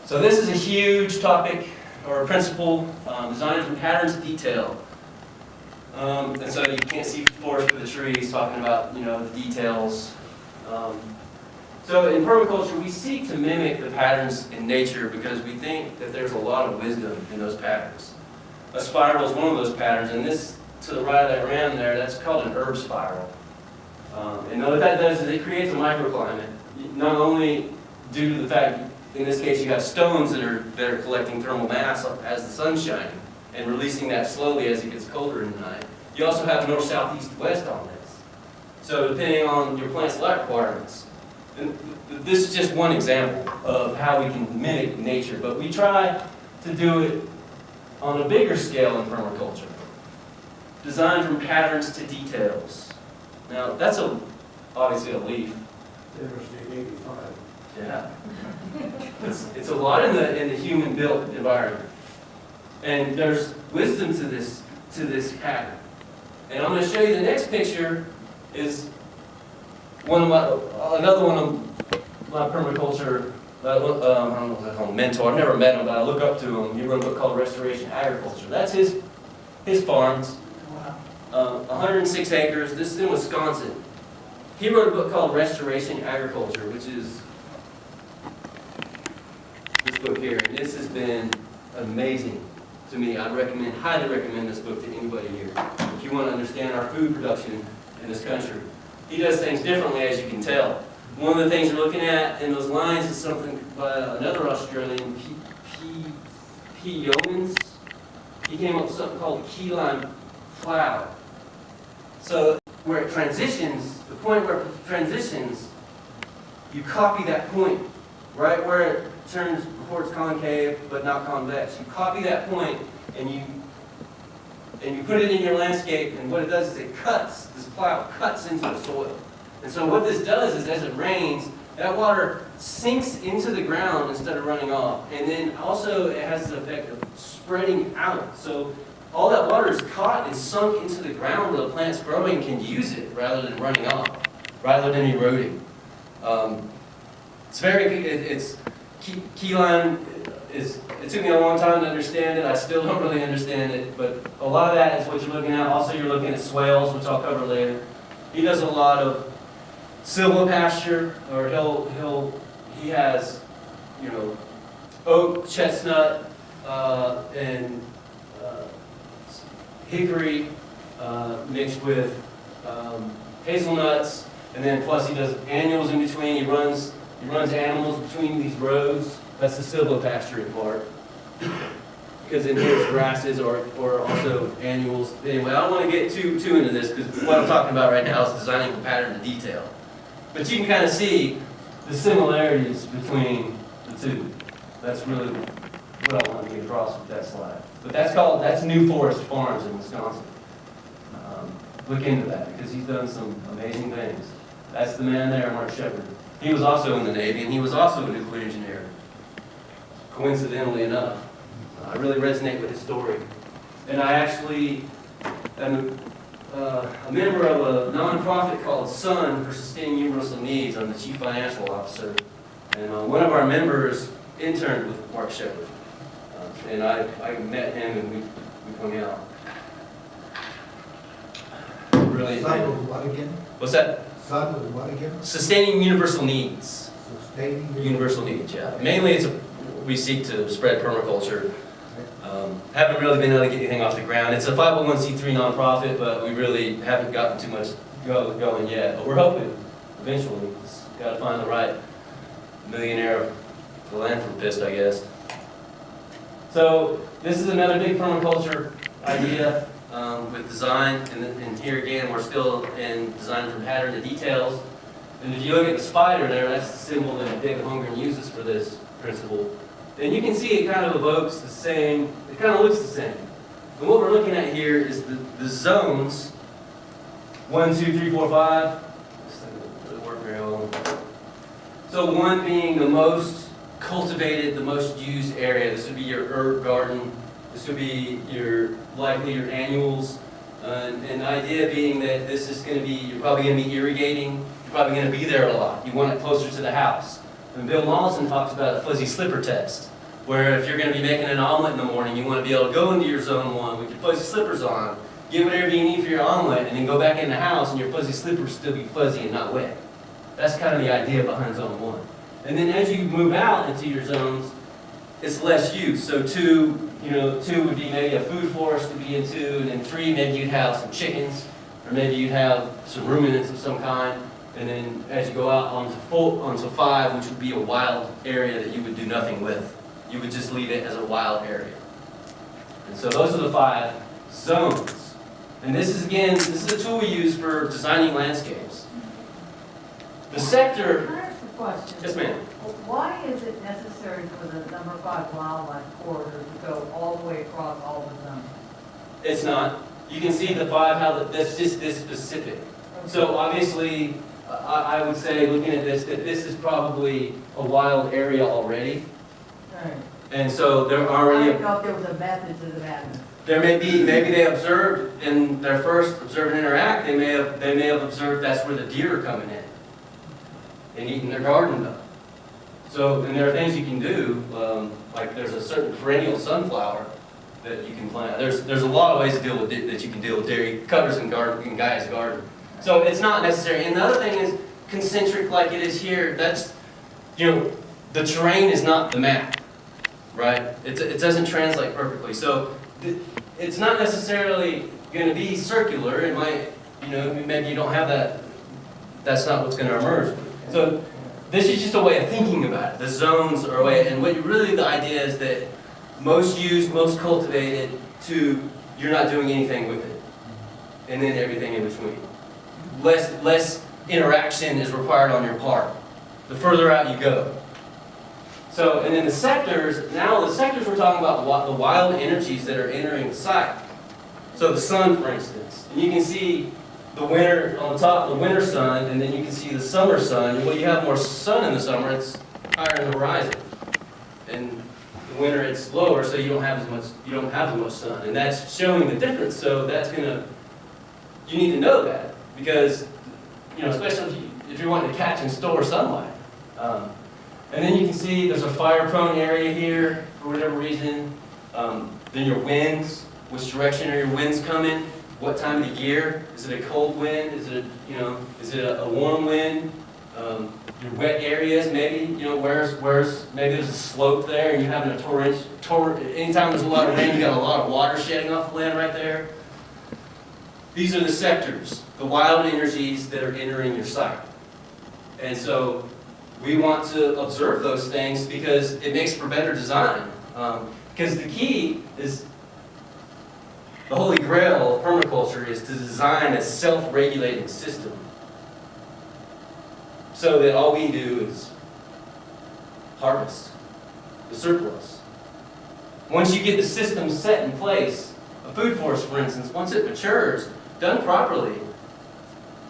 So this is a huge topic or principle, design from patterns to detail. And so you can't see forest for the trees, talking about the details. So in permaculture, we seek to mimic the patterns in nature because we think that there's a lot of wisdom in those patterns. A spiral is one of those patterns, and this to the right of that ram there, that's called an herb spiral. And what that does is it creates a microclimate, not only due to the fact, in this case, you have stones that are collecting thermal mass as the sun's shining and releasing that slowly as it gets colder in the night. You also have north, south, east, west on this. So depending on your plant's light requirements. And this is just one example of how we can mimic nature, but we try to do it on a bigger scale in permaculture. Design from patterns to details. Now, that's obviously a leaf. Interstate 85. Yeah. It's a lot in the human-built environment. And there's wisdom to this pattern. And I'm going to show you the next picture is another one of my permaculture I don't know what I call him, mentor. I've never met him, but I look up to him. He wrote a book called Restoration Agriculture. That's his farms. Wow. 106 acres. This is in Wisconsin. He wrote a book called Restoration Agriculture, which is this book here. And this has been amazing to me. I highly recommend this book to anybody here. If you want to understand our food production in this country. He does things differently, as you can tell. One of the things you're looking at in those lines is something by another Australian, P. Yeomans. He came up with something called key line cloud. So where it transitions, the point where it transitions, you copy that point, right where it turns before it's concave but not convex. You copy that point and you put it in your landscape, and what it does is it cuts, this plow cuts into the soil. And so what this does is as it rains, that water sinks into the ground instead of running off. And then also it has the effect of spreading out. So all that water is caught and sunk into the ground where the plant's growing can use it rather than running off, rather than eroding. It's key line is, it took me a long time to understand it. I still don't really understand it, but a lot of that is what you're looking at. Also, you're looking at swales, which I'll cover later. He does a lot of silvopasture, or he has, oak, chestnut, and hickory mixed with hazelnuts, and then plus he does annuals in between. He runs animals between these rows. That's the silvopasturing part. Because in here it's grasses or also annuals. Anyway, I don't want to get too into this because what I'm talking about right now is designing from pattern to detail. But you can kind of see the similarities between the two. That's really what I want to get across with that slide. But that's New Forest Farms in Wisconsin. Look into that because he's done some amazing things. That's the man there, Mark Shepard. He was also in the Navy and he was also a nuclear engineer. Coincidentally enough. I really resonate with his story. And I actually am a member of a nonprofit called SUN for Sustaining Universal Needs. I'm the chief financial officer. And one of our members interned with Mark Shepard. And I met him and we hung out. Really. SUN was what again? What's that? SUN was what again? Sustaining Universal Needs. Sustaining Universal Needs, yeah. Mainly we seek to spread permaculture. Haven't really been able to get anything off the ground. It's a 501c3 nonprofit, but we really haven't gotten too much going yet. But we're hoping eventually. Just got to find the right millionaire philanthropist, I guess. So this is another big permaculture idea with design. And here again, we're still in design from pattern to details. And if you look at the spider there, that's the symbol that David Holmgren uses for this principle. And you can see it kind of evokes the same, it kind of looks the same. And what we're looking at here is the zones, 1, 2, 3, 4, 5. This doesn't work very well. So 1 being the most cultivated, the most used area. This would be your herb garden. This would be likely your annuals. And the idea being that this is going to be, you're probably going to be irrigating. You're probably going to be there a lot. You want it closer to the house. And Bill Mollison talks about a fuzzy slipper test. Where if you're going to be making an omelet in the morning, you want to be able to go into your zone 1 with your fuzzy slippers on, get whatever you need for your omelet, and then go back in the house and your fuzzy slippers still be fuzzy and not wet. That's kind of the idea behind zone 1. And then as you move out into your zones, it's less use. So 2 would be maybe a food forest to be in 2, and then 3, maybe you'd have some chickens, or maybe you'd have some ruminants of some kind. And then as you go out onto 5, which would be a wild area that you would do nothing with. You would just leave it as a wild area. And so those are the 5 zones. And this is a tool we use for designing landscapes. The sector. Can I ask a question? Yes, ma'am. Why is it necessary for the number 5 wildlife corridor to go all the way across all the zones? It's not. You can see the 5, that's just this specific. Okay. So obviously, I would say, looking at this, that this is probably a wild area already. Right. And so there I already, didn't know if there was a method to the madness. there may be, maybe they observed in their first observe and interact, they may have observed that's where the deer are coming in and eating their garden up. So, and there are things you can do, like there's a certain perennial sunflower that you can plant. There's a lot of ways to deal with that you can deal with deer. It covers in Guy's garden. So it's not necessary. And the other thing is concentric like it is here. That's, the terrain is not the map, right? It doesn't translate perfectly. So it's not necessarily going to be circular. It might, maybe you don't have that. That's not what's going to emerge. So this is just a way of thinking about it. The zones are a way, and the idea is that most used, most cultivated, to you're not doing anything with it, and then everything in between. Less interaction is required on your part, the further out you go. So, and then the sectors we're talking about the wild energies that are entering the site. So the sun, for instance, and you can see the winter on the top, the winter sun, and then you can see the summer sun. Well, you have more sun in the summer, it's higher in the horizon. And the winter it's lower, so you don't have as much sun. And that's showing the difference, so you need to know that. Because, especially if you're wanting to catch and store sunlight. And then you can see there's a fire-prone area here, for whatever reason. Then your winds, which direction are your winds coming? What time of the year? Is it a cold wind? Is it a warm wind? Your wet areas, maybe, where's maybe there's a slope there and you're having a anytime there's a lot of rain, you got a lot of water shedding off the land right there. These are the sectors, the wild energies that are entering your site. And so we want to observe those things because it makes for better design. Because the key is, the holy grail of permaculture is to design a self-regulating system so that all we do is harvest the surplus. Once you get the system set in place, a food forest, for instance, once it matures, done properly,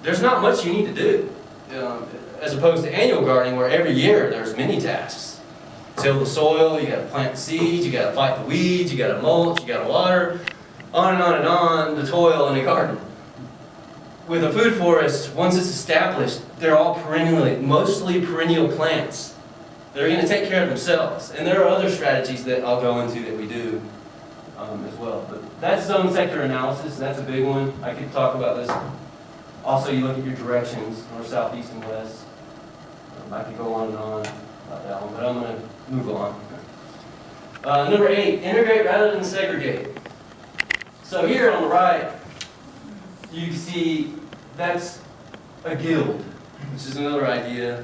there's not much you need to do. As opposed to annual gardening, where every year there's many tasks. Till the soil, you gotta plant the seeds, you gotta fight the weeds, you gotta mulch, you gotta water, on and on and on, the toil in a garden. With a food forest, once it's established, they're all mostly perennial plants. They're gonna take care of themselves. And there are other strategies that I'll go into that we do as well. But that's zone sector analysis, that's a big one. I could talk about this. Also, you look at your directions, north, south, east, and west. I could go on and on about that one, but I'm going to move on. Number 8, integrate rather than segregate. So here on the right, you see that's a guild, which is another idea.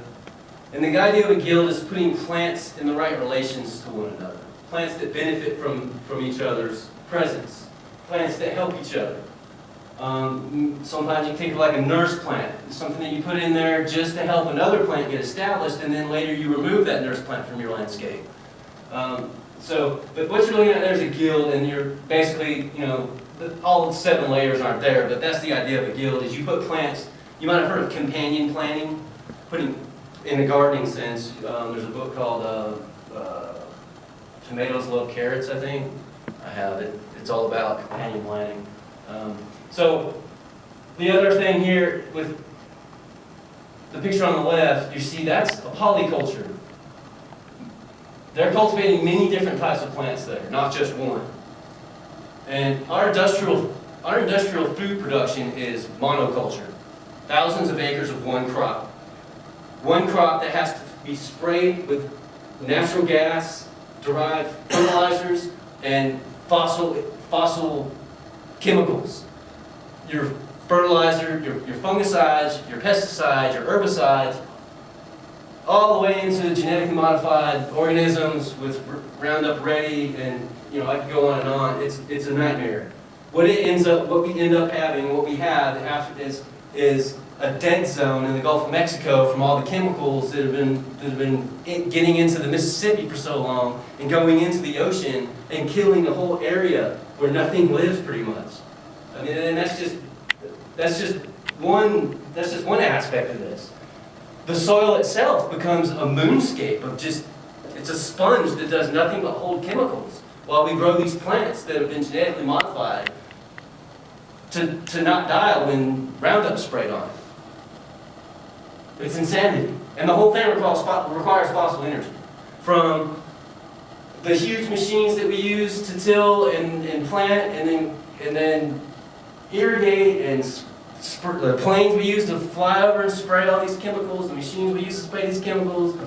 And the idea of a guild is putting plants in the right relations to one another. Plants that benefit from each other's presence. Plants that help each other. Sometimes you think of like a nurse plant. It's something that you put in there just to help another plant get established, and then later you remove that nurse plant from your landscape. But what you're looking at there is a guild, and you're basically, all 7 layers aren't there, but that's the idea of a guild, is you put plants. You might have heard of companion planting, putting, in the gardening sense, there's a book called Tomatoes Love Carrots, I think. I have it. It's all about companion planting. So the other thing here with the picture on the left, you see that's a polyculture. They're cultivating many different types of plants there, not just one. And our industrial food production is monoculture. Thousands of acres of one crop. One crop that has to be sprayed with natural gas, derived fertilizers, and fossil chemicals. Your fertilizer, your fungicides, your pesticides, your herbicides, all the way into genetically modified organisms with Roundup Ready, and I could go on and on. It's a nightmare. What we end up having, what we have after is a dead zone in the Gulf of Mexico from all the chemicals that have been getting into the Mississippi for so long and going into the ocean and killing the whole area where nothing lives pretty much. I mean, and that's just one aspect of this. The soil itself becomes a moonscape of it's a sponge that does nothing but hold chemicals while we grow these plants that have been genetically modified to not die when Roundup's sprayed on it. It's insanity. And the whole thing requires fossil energy. From the huge machines that we use to till and plant and then irrigate, and the planes we use to fly over and spray all these chemicals, the machines we use to spray these chemicals,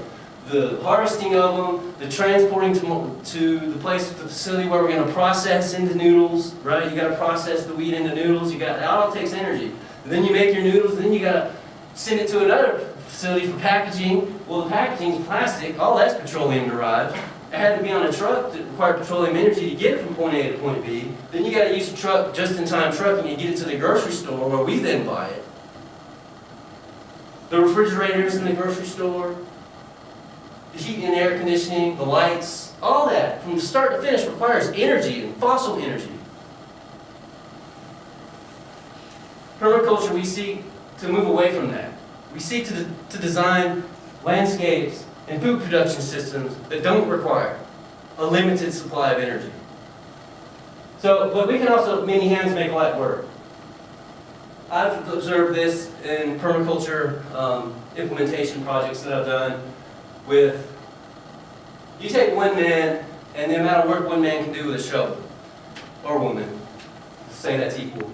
the harvesting of them, the transporting to the facility where we're going to process into noodles, right? You got to process the wheat into noodles. That all takes energy. And then you make your noodles, and then you got to send it to another facility for packaging. Well, the packaging's plastic. All that's petroleum derived. It had to be on a truck that required petroleum energy to get it from point A to point B. Then you got to use a truck, just-in-time trucking, and get it to the grocery store where we then buy it. The refrigerators in the grocery store, the heat and air conditioning, the lights, all that, from start to finish, requires energy and fossil energy. Permaculture, we seek to move away from that. We seek to design landscapes and food production systems that don't require a limited supply of energy. But we can also, many hands make light work. I've observed this in permaculture implementation projects that I've done with, you take one man and the amount of work one man can do with a shovel, or woman, say that's equal.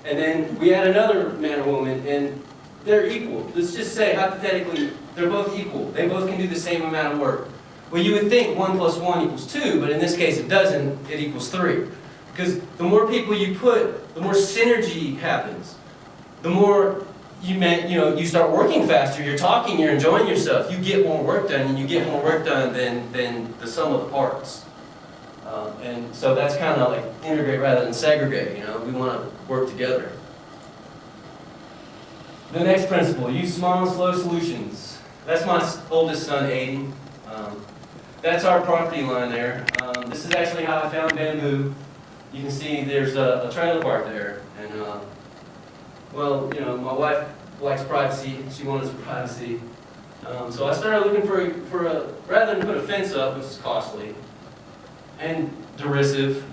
And then we add another man or woman and they're equal. Let's just say, hypothetically, they're both equal. They both can do the same amount of work. Well, you would think 1 + 1 = 2, but in this case it doesn't, it equals 3. Because the more people you put, the more synergy happens. The more you start working faster, you're talking, you're enjoying yourself, you get more work done, and you get more work done than the sum of the parts. And so that's kind of like integrate rather than segregate, we want to work together. The next principle, use small and slow solutions. That's my oldest son, Aiden. That's our property line there. This is actually how I found bamboo. You can see there's a trailer park there. And my wife likes privacy. She wanted some privacy. So I started looking for rather than put a fence up, which is costly and derisive,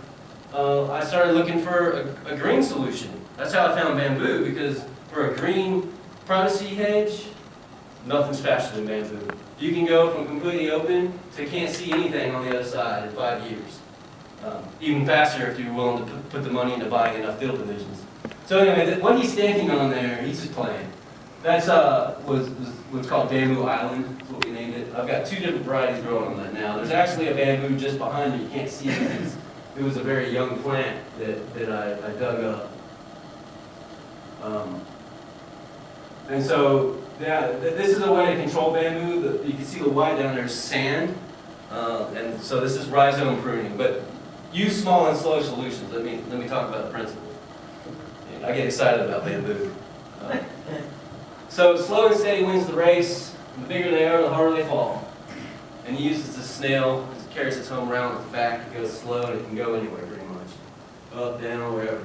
I started looking for a green solution. That's how I found bamboo, because for a green privacy hedge, nothing's faster than bamboo. You can go from completely open to can't see anything on the other side in 5 years. Even faster if you're willing to put the money into buying enough field divisions. So anyway, what he's standing on there, he's just playing. That's what's called Bamboo Island, is what we named it. I've got 2 different varieties growing on that now. There's actually a bamboo just behind me. You can't see it. It was a very young plant that I dug up. And so, yeah, this is a way to control bamboo. You can see the white down there is sand. And so this is rhizome pruning. But use small and slow solutions. Let me talk about the principle. I get excited about bamboo. So slow and steady wins the race. The bigger they are, the harder they fall. And he uses the snail. It carries its home around with the back. It goes slow and it can go anywhere pretty much. Up, down, wherever.